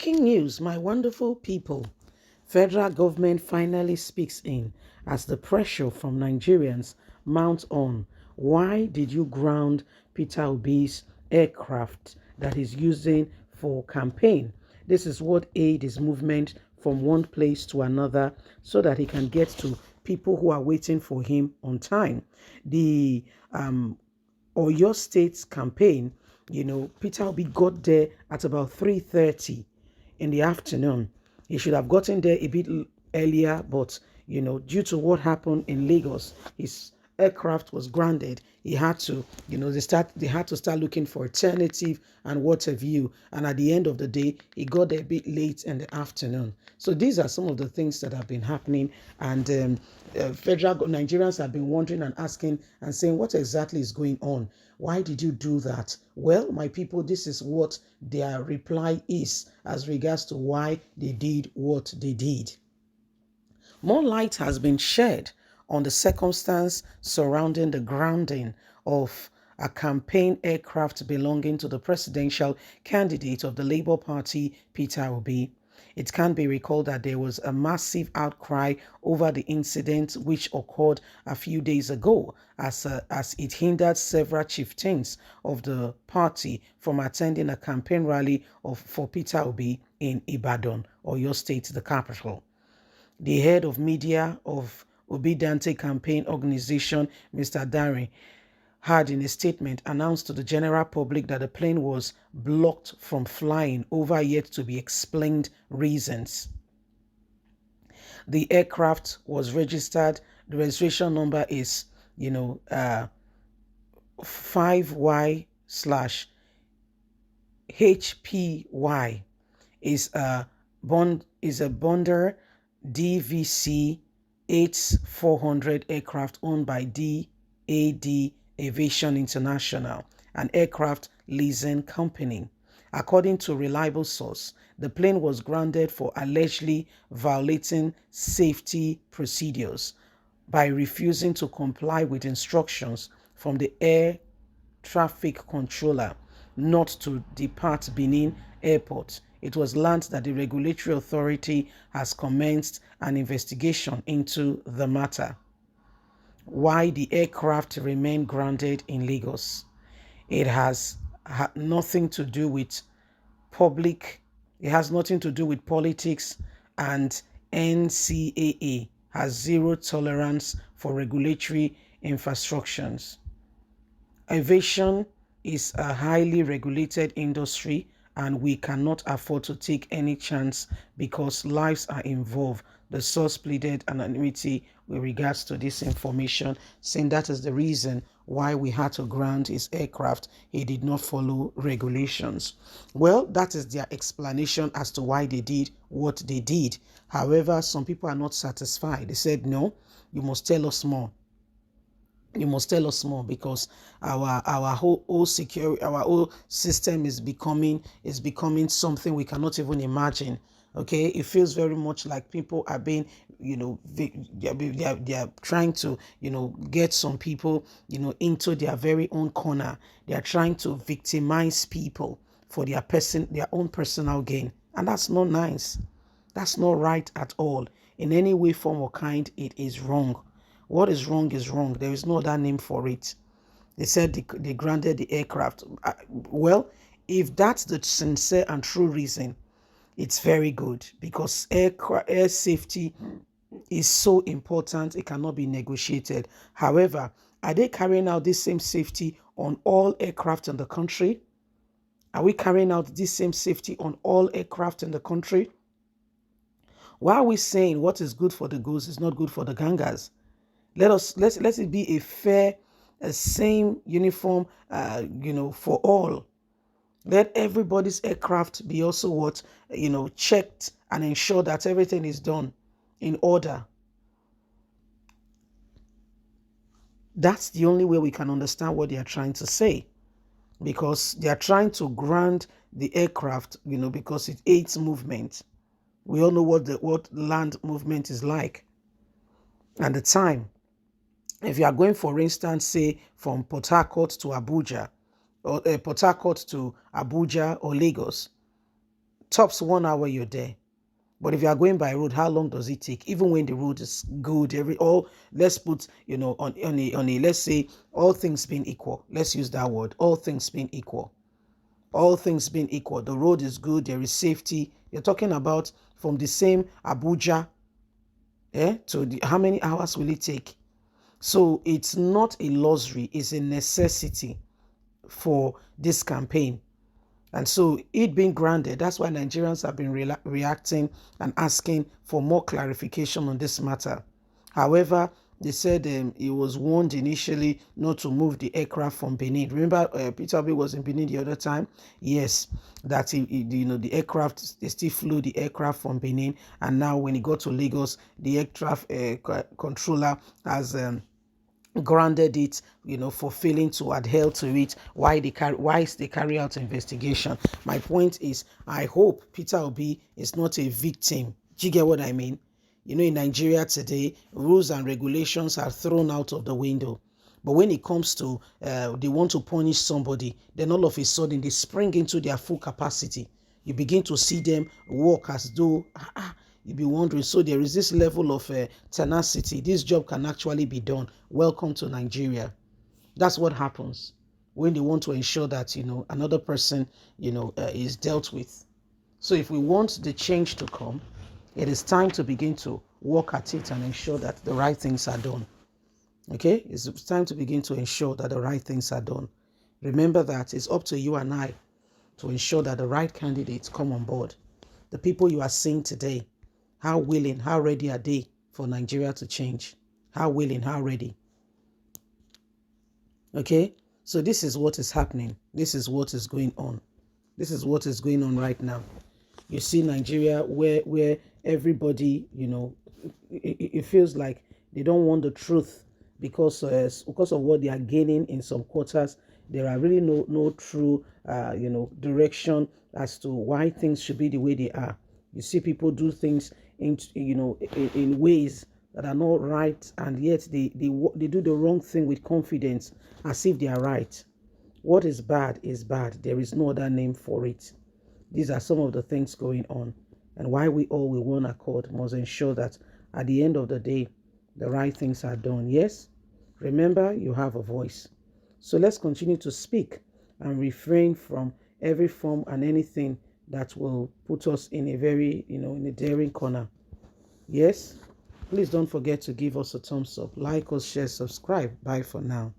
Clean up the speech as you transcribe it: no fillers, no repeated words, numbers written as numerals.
Breaking news, my wonderful people. Federal government finally speaks in as the pressure from Nigerians mounts on. Why did you ground Peter Obi's aircraft that he's using for campaign? This is what aid his movement from one place to another so that he can get to people who are waiting for him on time. The Oyo State's campaign, Peter Obi got there at about 3:30 in the afternoon. He should have gotten there a bit earlier, but due to what happened in Lagos, his aircraft was grounded. He had to, they had to start looking for alternative and what have you. And at the end of the day, he got there a bit late in the afternoon. So these are some of the things that have been happening. And federal Nigerians have been wondering and asking and saying, what exactly is going on? Why did you do that? Well, my people, this is what their reply is as regards to why they did what they did. More light has been shed on the circumstance surrounding the grounding of a campaign aircraft belonging to the presidential candidate of the Labour Party, Peter Obi. It can be recalled that there was a massive outcry over the incident which occurred a few days ago as it hindered several chieftains of the party from attending a campaign rally for Peter Obi in Ibadan, Oyo State, the capital. The head of media of Obi Dante campaign organization, Mr. Dari, had in a statement announced to the general public that the plane was blocked from flying over yet to be explained reasons. The aircraft was registered. The registration number is, 5Y/HPY is a Bonder DVC 8400 aircraft owned by DAD Aviation International, an aircraft leasing company. According to a reliable source, the plane was grounded for allegedly violating safety procedures by refusing to comply with instructions from the air traffic controller not to depart Benin Airport. It was learned that the regulatory authority has commenced an investigation into the matter. Why the aircraft remained grounded in Lagos? It has nothing to do with it has nothing to do with politics, and NCAA has zero tolerance for regulatory infractions. Aviation is a highly regulated industry and we cannot afford to take any chance because lives are involved. The source pleaded anonymity with regards to this information, saying that is the reason why we had to ground his aircraft. He did not follow regulations. Well, that is their explanation as to why they did what they did. However, some people are not satisfied. They said, no, you must tell us more. You must tell us more because our whole security, our whole system is becoming something we cannot even imagine. Okay, it feels very much like people are being, they are trying to, get some people, into their very own corner. They are trying to victimize people for their own personal gain, and that's not nice. That's not right at all. In any way, form, or kind, it is wrong. What is wrong is wrong. There is no other name for it. They said they grounded the aircraft. Well, if that's the sincere and true reason, it's very good because air safety is so important. It cannot be negotiated. However, are they carrying out this same safety on all aircraft in the country? Are we carrying out this same safety on all aircraft in the country? Why are we saying what is good for the goose is not good for the gangas? Let it be a fair, same uniform, for all. Let everybody's aircraft be also checked and ensure that everything is done in order. That's the only way we can understand what they are trying to say, because they are trying to ground the aircraft, because it aids movement. We all know what land movement is like, and the time. If you are going, for instance, say from Port Harcourt to Abuja, or Port Harcourt to Abuja or Lagos, Tops 1 hour you're there. But if you are going by road, how long does it take? Even when the road is good, let's put, on a let's say all things being equal. Let's use that word. All things being equal. All things being equal. The road is good, there is safety. You're talking about from the same Abuja, how many hours will it take? So it's not a luxury, it's a necessity for this campaign. And so it being granted, that's why Nigerians have been reacting and asking for more clarification on this matter. However, they said he was warned initially not to move the aircraft from Benin. Remember, Peter Obi was in Benin the other time? Yes, that the aircraft, they still flew the aircraft from Benin. And now when he got to Lagos, the aircraft controller has grounded it, for failing to adhere to it. Why they carry out investigation. My point is, I hope Peter Obi is not a victim. Do you get what I mean? In Nigeria today, rules and regulations are thrown out of the window. But when it comes to they want to punish somebody, then all of a sudden they spring into their full capacity. You begin to see them walk as though you'll be wondering. So there is this level of tenacity. This job can actually be done. Welcome to Nigeria. That's what happens when they want to ensure that another person is dealt with. So if we want the change to come, it is time to begin to work at it and ensure that the right things are done. Okay, it's time to begin to ensure that the right things are done. Remember that it's up to you and I to ensure that the right candidates come on board. The people you are seeing today, how willing, how ready are they for Nigeria to change? How willing, how ready? Okay, so this is what is happening. This is what is going on. This is what is going on right now. You see Nigeria where everybody, it feels like they don't want the truth because of what they are gaining in some quarters. There are really no true, direction as to why things should be the way they are. You see people do things in ways that are not right, and yet they do the wrong thing with confidence as if they are right. What is bad is bad. There is no other name for it. These are some of the things going on, and why we all with one accord must ensure that at the end of the day, the right things are done. Yes, remember you have a voice. So let's continue to speak and refrain from every form and anything that will put us in a very, in a daring corner. Yes, please don't forget to give us a thumbs up, like us, share, subscribe. Bye for now.